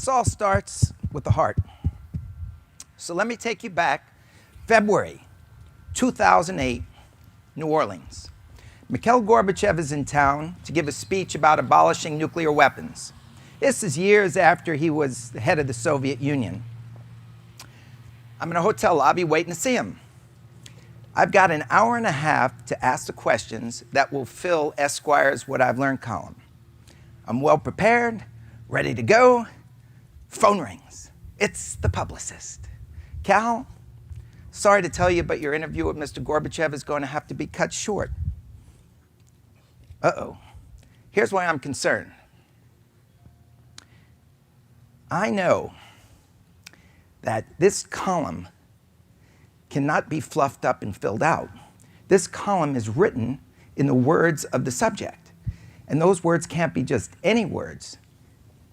This all starts with the heart. So let me take you back, February 2008, New Orleans. Mikhail Gorbachev is in town to give a speech about abolishing nuclear weapons. This is years after he was the head of the Soviet Union. I'm in a hotel lobby waiting to see him. I've got an hour and a half to ask the questions that will fill Esquire's What I've Learned column. I'm well prepared, ready to go. Phone rings. It's the publicist. Cal, sorry to tell you, but your interview with Mr. Gorbachev is going to have to be cut short. Uh-oh. Here's why I'm concerned. I know that this column cannot be fluffed up and filled out. This column is written in the words of the subject. And those words can't be just any words.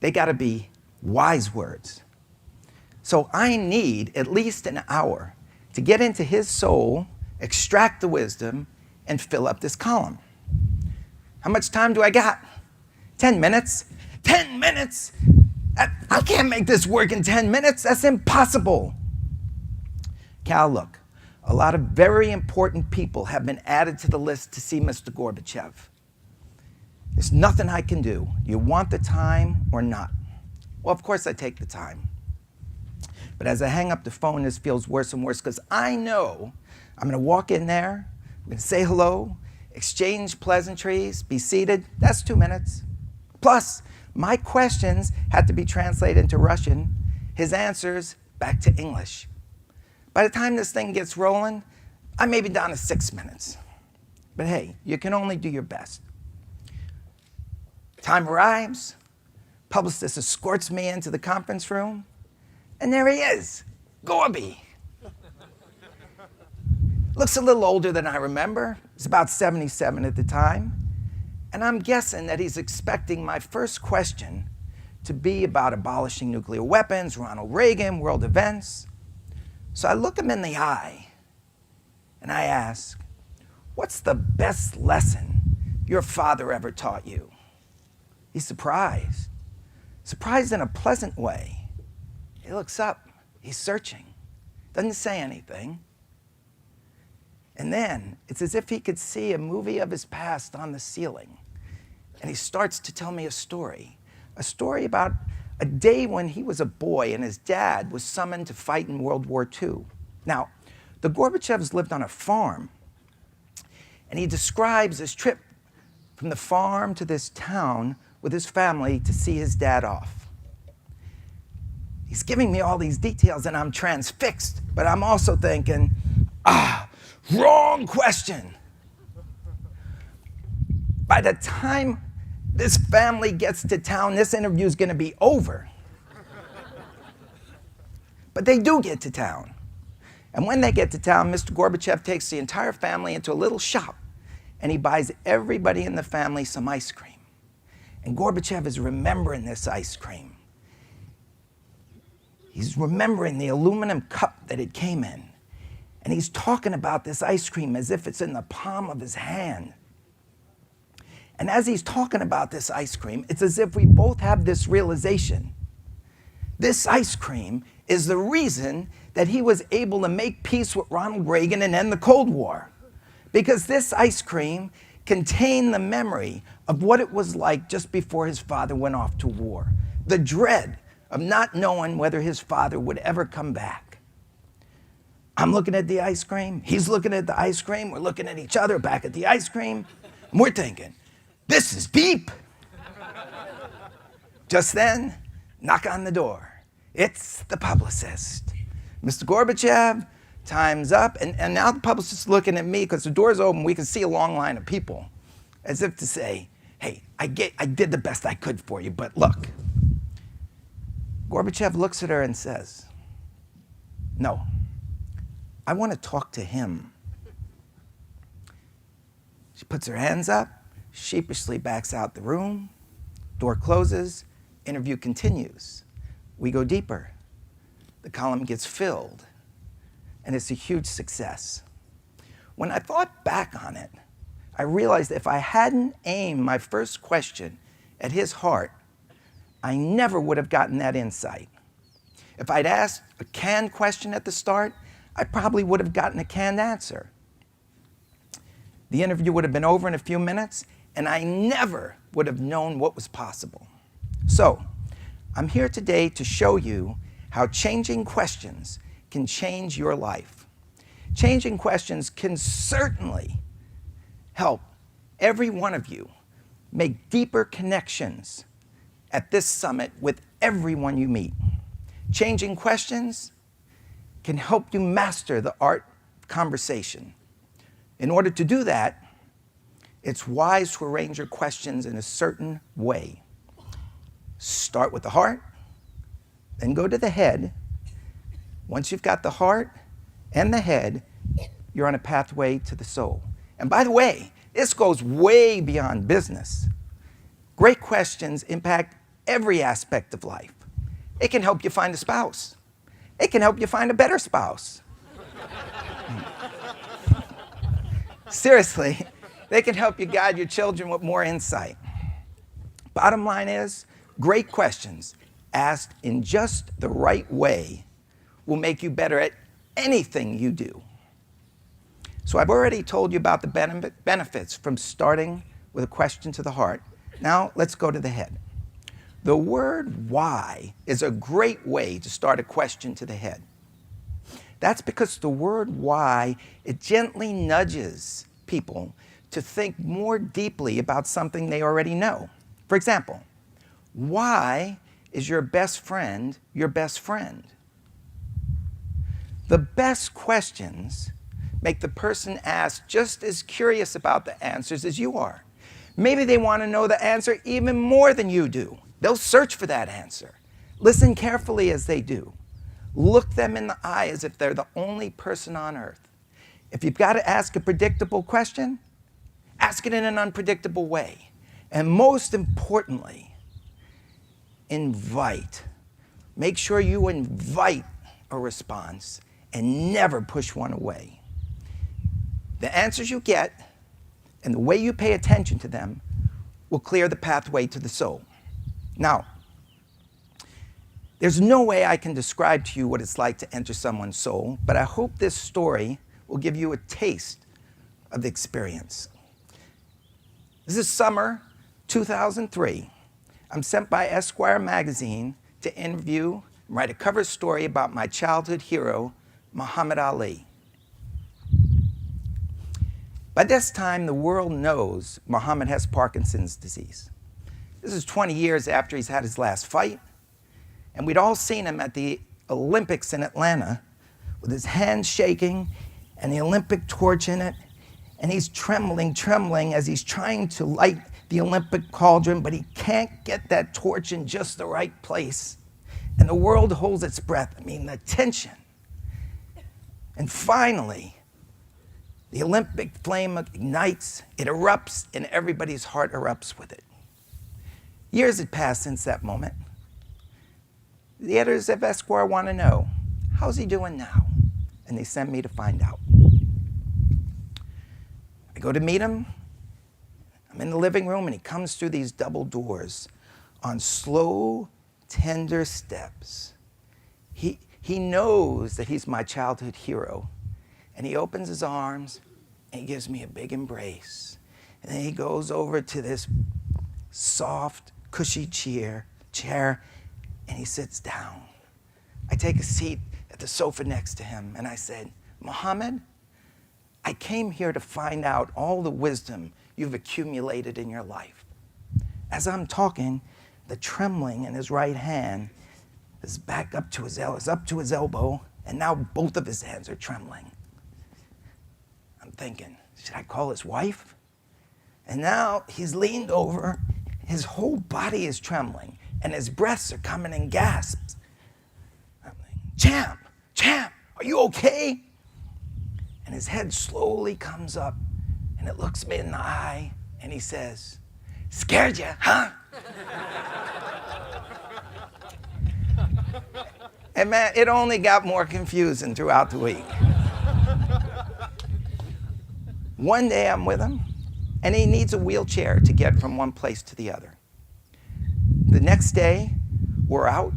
They got to be wise words. So I need at least an hour to get into his soul, extract the wisdom, and fill up this column. How much time do I got? 10 minutes? 10 minutes? I can't make this work in 10 minutes. That's impossible. Cal, look, a lot of very important people have been added to the list to see Mr. Gorbachev. There's nothing I can do. You want the time or not? Well, of course I take the time. But as I hang up the phone, this feels worse and worse because I know I'm going to walk in there, I'm going to say hello, exchange pleasantries, be seated. That's 2 minutes. Plus, my questions had to be translated into Russian, his answers back to English. By the time this thing gets rolling, I may be down to 6 minutes. But hey, you can only do your best. Time arrives, publicist escorts me into the conference room, and there he is, Gorby. Looks a little older than I remember. He's about 77 at the time. And I'm guessing that he's expecting my first question to be about abolishing nuclear weapons, Ronald Reagan, world events. So I look him in the eye and I ask, what's the best lesson your father ever taught you? He's surprised in a pleasant way. He looks up, he's searching, doesn't say anything. And then it's as if he could see a movie of his past on the ceiling. And he starts to tell me a story about a day when he was a boy and his dad was summoned to fight in World War II. Now, the Gorbachevs lived on a farm, and he describes his trip from the farm to this town with his family to see his dad off. He's giving me all these details, and I'm transfixed, but I'm also thinking, wrong question. By the time this family gets to town, this interview is going to be over. But they do get to town. And when they get to town, Mr. Gorbachev takes the entire family into a little shop, and he buys everybody in the family some ice cream. And Gorbachev is remembering this ice cream. He's remembering the aluminum cup that it came in. And he's talking about this ice cream as if it's in the palm of his hand. And as he's talking about this ice cream, it's as if we both have this realization. This ice cream is the reason that he was able to make peace with Ronald Reagan and end the Cold War. Because this ice cream contained the memory of what it was like just before his father went off to war. The dread of not knowing whether his father would ever come back. I'm looking at the ice cream, he's looking at the ice cream, we're looking at each other back at the ice cream, and we're thinking, this is deep. Just then, knock on the door. It's the publicist. Mr. Gorbachev, time's up. And now the publicist is looking at me because the door's open. We can see a long line of people as if to say, hey, I did the best I could for you, but look. Gorbachev looks at her and says, no, I want to talk to him. She puts her hands up, sheepishly backs out the room, door closes, interview continues. We go deeper. The column gets filled, and it's a huge success. When I thought back on it, I realized if I hadn't aimed my first question at his heart, I never would have gotten that insight. If I'd asked a canned question at the start, I probably would have gotten a canned answer. The interview would have been over in a few minutes, and I never would have known what was possible. So, I'm here today to show you how changing questions can change your life. Changing questions can certainly help every one of you make deeper connections at this summit with everyone you meet. Changing questions can help you master the art of conversation. In order to do that, it's wise to arrange your questions in a certain way. Start with the heart, then go to the head. Once you've got the heart and the head, you're on a pathway to the soul. And by the way, this goes way beyond business. Great questions impact every aspect of life. It can help you find a spouse. It can help you find a better spouse. Seriously, they can help you guide your children with more insight. Bottom line is, great questions asked in just the right way will make you better at anything you do. So I've already told you about the benefits from starting with a question to the heart. Now let's go to the head. The word why is a great way to start a question to the head. That's because the word why, it gently nudges people to think more deeply about something they already know. For example, why is your best friend your best friend? The best questions make the person asked just as curious about the answers as you are. Maybe they want to know the answer even more than you do. They'll search for that answer. Listen carefully as they do. Look them in the eye as if they're the only person on earth. If you've got to ask a predictable question, ask it in an unpredictable way. And most importantly, invite. Make sure you invite a response and never push one away. The answers you get and the way you pay attention to them will clear the pathway to the soul. Now, there's no way I can describe to you what it's like to enter someone's soul, but I hope this story will give you a taste of the experience. This is summer 2003. I'm sent by Esquire Magazine to interview and write a cover story about my childhood hero, Muhammad Ali. By this time, the world knows Muhammad has Parkinson's disease. This is 20 years after he's had his last fight, and we'd all seen him at the Olympics in Atlanta with his hands shaking and the Olympic torch in it, and he's trembling as he's trying to light the Olympic cauldron, but he can't get that torch in just the right place. And the world holds its breath. I mean, the tension. And finally, the Olympic flame ignites, it erupts, and everybody's heart erupts with it. Years had passed since that moment. The editors of Esquire want to know, how's he doing now? And they send me to find out. I go to meet him. I'm in the living room, and he comes through these double doors on slow, tender steps. He knows that he's my childhood hero, and he opens his arms, and he gives me a big embrace. And then he goes over to this soft, cushy chair, and he sits down. I take a seat at the sofa next to him, and I said, Muhammad, I came here to find out all the wisdom you've accumulated in your life. As I'm talking, the trembling in his right hand is back up to his elbow, and now both of his hands are trembling. I'm thinking, should I call his wife? And now he's leaned over, his whole body is trembling, and his breaths are coming in gasps. I'm like, Champ, are you okay? And his head slowly comes up, and it looks me in the eye, and he says, scared you, huh? And man, it only got more confusing throughout the week. One day I'm with him, and he needs a wheelchair to get from one place to the other. The next day, we're out,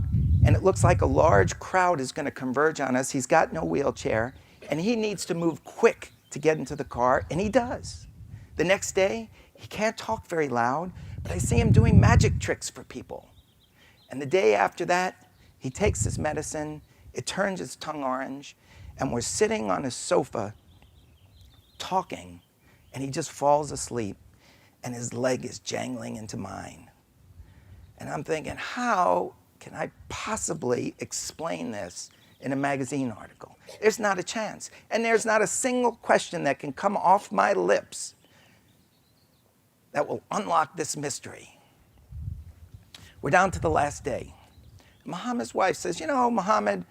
and it looks like a large crowd is going to converge on us. He's got no wheelchair, and he needs to move quick to get into the car, and he does. The next day, he can't talk very loud, but I see him doing magic tricks for people. And the day after that, he takes his medicine, it turns his tongue orange, and we're sitting on a sofa talking, and he just falls asleep, and his leg is jangling into mine. And I'm thinking, how can I possibly explain this in a magazine article? There's not a chance. And there's not a single question that can come off my lips that will unlock this mystery. We're down to the last day. Muhammad's wife says, you know, Muhammad,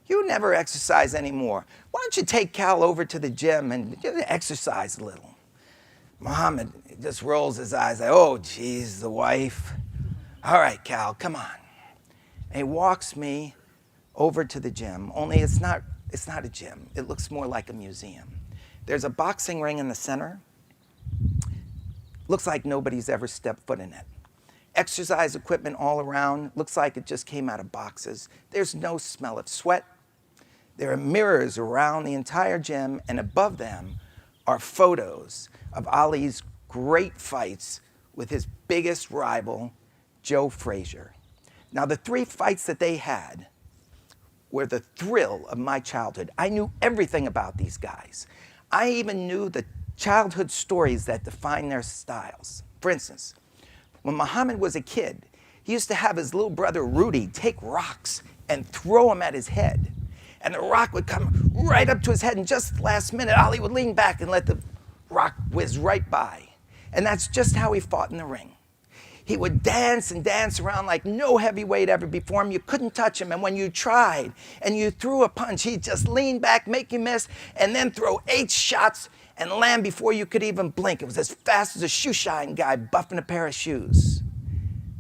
you never exercise anymore. Why don't you take Cal over to the gym and just exercise a little? Muhammad just rolls his eyes like, oh, geez, the wife. All right, Cal, come on. And he walks me over to the gym, only it's not a gym. It looks more like a museum. There's a boxing ring in the center. Looks like nobody's ever stepped foot in it. Exercise equipment all around. Looks like it just came out of boxes. There's no smell of sweat. There are mirrors around the entire gym, and above them are photos of Ali's great fights with his biggest rival, Joe Frazier. Now, the 3 fights that they had were the thrill of my childhood. I knew everything about these guys. I even knew the childhood stories that define their styles. For instance, when Muhammad was a kid, he used to have his little brother Rudy take rocks and throw them at his head. And the rock would come right up to his head, and just last minute, Ali would lean back and let the rock whiz right by. And that's just how he fought in the ring. He would dance and dance around like no heavyweight ever before him. You couldn't touch him. And when you tried and you threw a punch, he'd just lean back, make you miss, and then throw 8 shots and land before you could even blink. It was as fast as a shoe shine guy buffing a pair of shoes.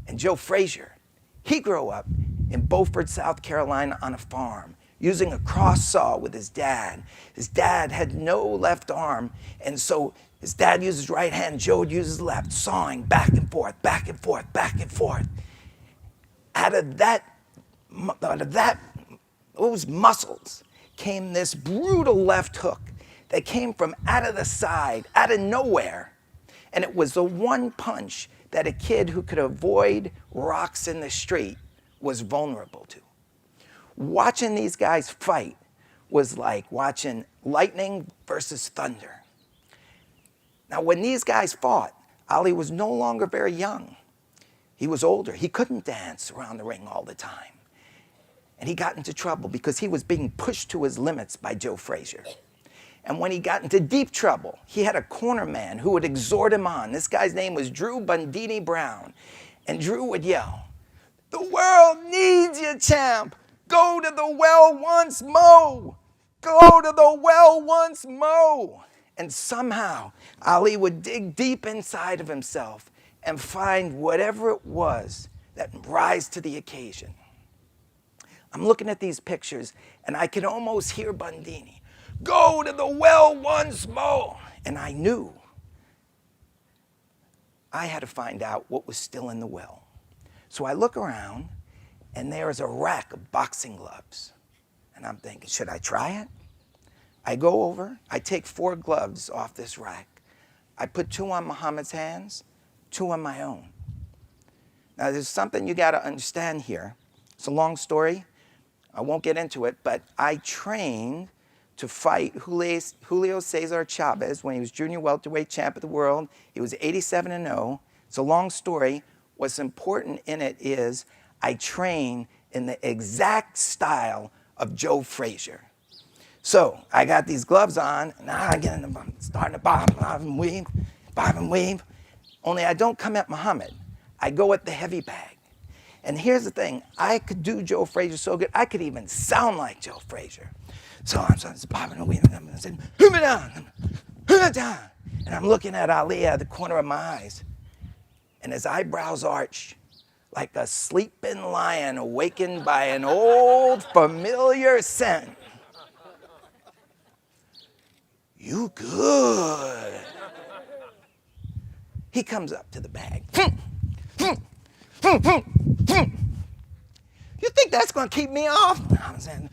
And Joe Frazier, he grew up in Beaufort, South Carolina on a farm, using a cross saw with his dad. His dad had no left arm, and so his dad used his right hand, Joe would use his left, sawing back and forth, back and forth, back and forth. Out of those muscles came this brutal left hook that came from out of the side, out of nowhere. And it was the one punch that a kid who could avoid rocks in the street was vulnerable to. Watching these guys fight was like watching lightning versus thunder. Now, when these guys fought, Ali was no longer very young. He was older. He couldn't dance around the ring all the time. And he got into trouble because he was being pushed to his limits by Joe Frazier. And when he got into deep trouble, he had a corner man who would exhort him on. This guy's name was Drew Bundini Brown. And Drew would yell, "The world needs you, champ. Go to the well once more. Go to the well once more." And somehow, Ali would dig deep inside of himself and find whatever it was that would rise to the occasion. I'm looking at these pictures, and I can almost hear Bundini, "Go to the well once more." And I knew I had to find out what was still in the well. So I look around, and there's a rack of boxing gloves. And I'm thinking, should I try it? I go over, I take 4 gloves off this rack. I put 2 on Muhammad's hands, 2 on my own. Now, there's something you got to understand here. It's a long story. I won't get into it, but I trained to fight Julio Cesar Chavez when he was junior welterweight champ of the world. He was 87-0. It's a long story. What's important in it is I trained in the exact style of Joe Frazier. So I got these gloves on, and now I'm starting to bob and weave. Only I don't come at Muhammad. I go at the heavy bag. And here's the thing. I could do Joe Frazier so good, I could even sound like Joe Frazier. So I'm bobbing and weaving. I'm saying, and I'm looking at Ali out of the corner of my eyes. And his eyebrows arch like a sleeping lion awakened by an old familiar scent. "You good." He comes up to the bag. think that's going to keep me off? I'm saying,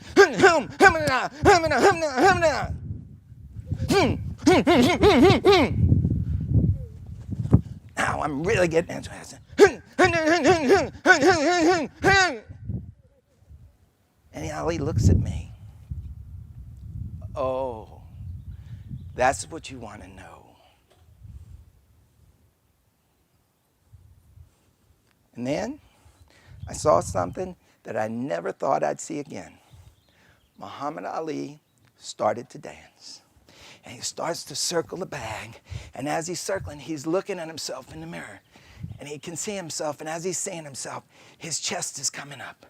now I'm really getting into it. And Ali looks at me. Oh, that's what you want to know. And then I saw something that I never thought I'd see again. Muhammad Ali started to dance. And he starts to circle the bag. And as he's circling, he's looking at himself in the mirror. And he can see himself. And as he's seeing himself, his chest is coming up.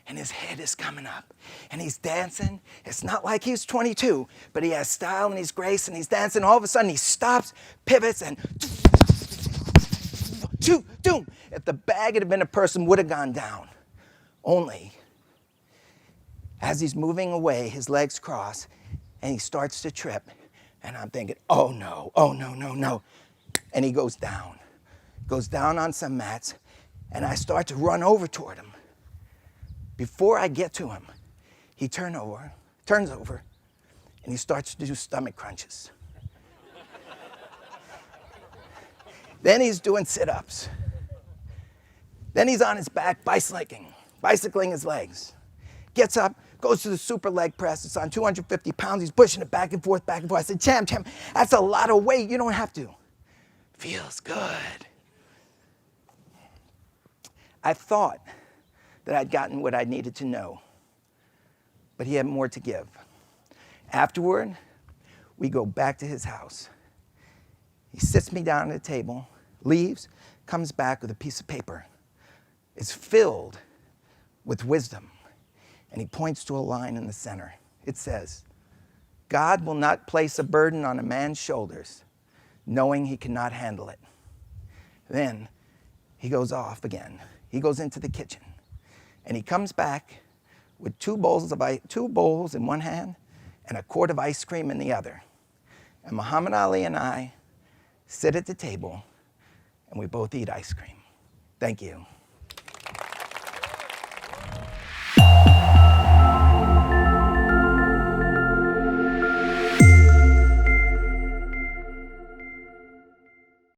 And his head is coming up. And he's dancing. It's not like he's 22, but he has style and he's grace and he's dancing. All of a sudden, he stops, pivots, and doom. If the bag had been a person, would have gone down. Only, as he's moving away, his legs cross, and he starts to trip. And I'm thinking, oh no. And he goes down on some mats, and I start to run over toward him. Before I get to him, he turns over, and he starts to do stomach crunches. Then he's doing sit-ups. Then he's on his back bicycling his legs. Gets up, goes to the super leg press. It's on 250 pounds. He's pushing it back and forth. I said, Champ, that's a lot of weight. You don't have to. Feels good. I thought that I'd gotten what I needed to know, but he had more to give. Afterward, we go back to his house. He sits me down at a table, leaves, comes back with a piece of paper. It's filled with wisdom. And he points to a line in the center. It says, God will not place a burden on a man's shoulders, knowing he cannot handle it. Then he goes off again. He goes into the kitchen. And he comes back with two bowls in one hand and a quart of ice cream in the other. And Muhammad Ali and I sit at the table, and we both eat ice cream. Thank you.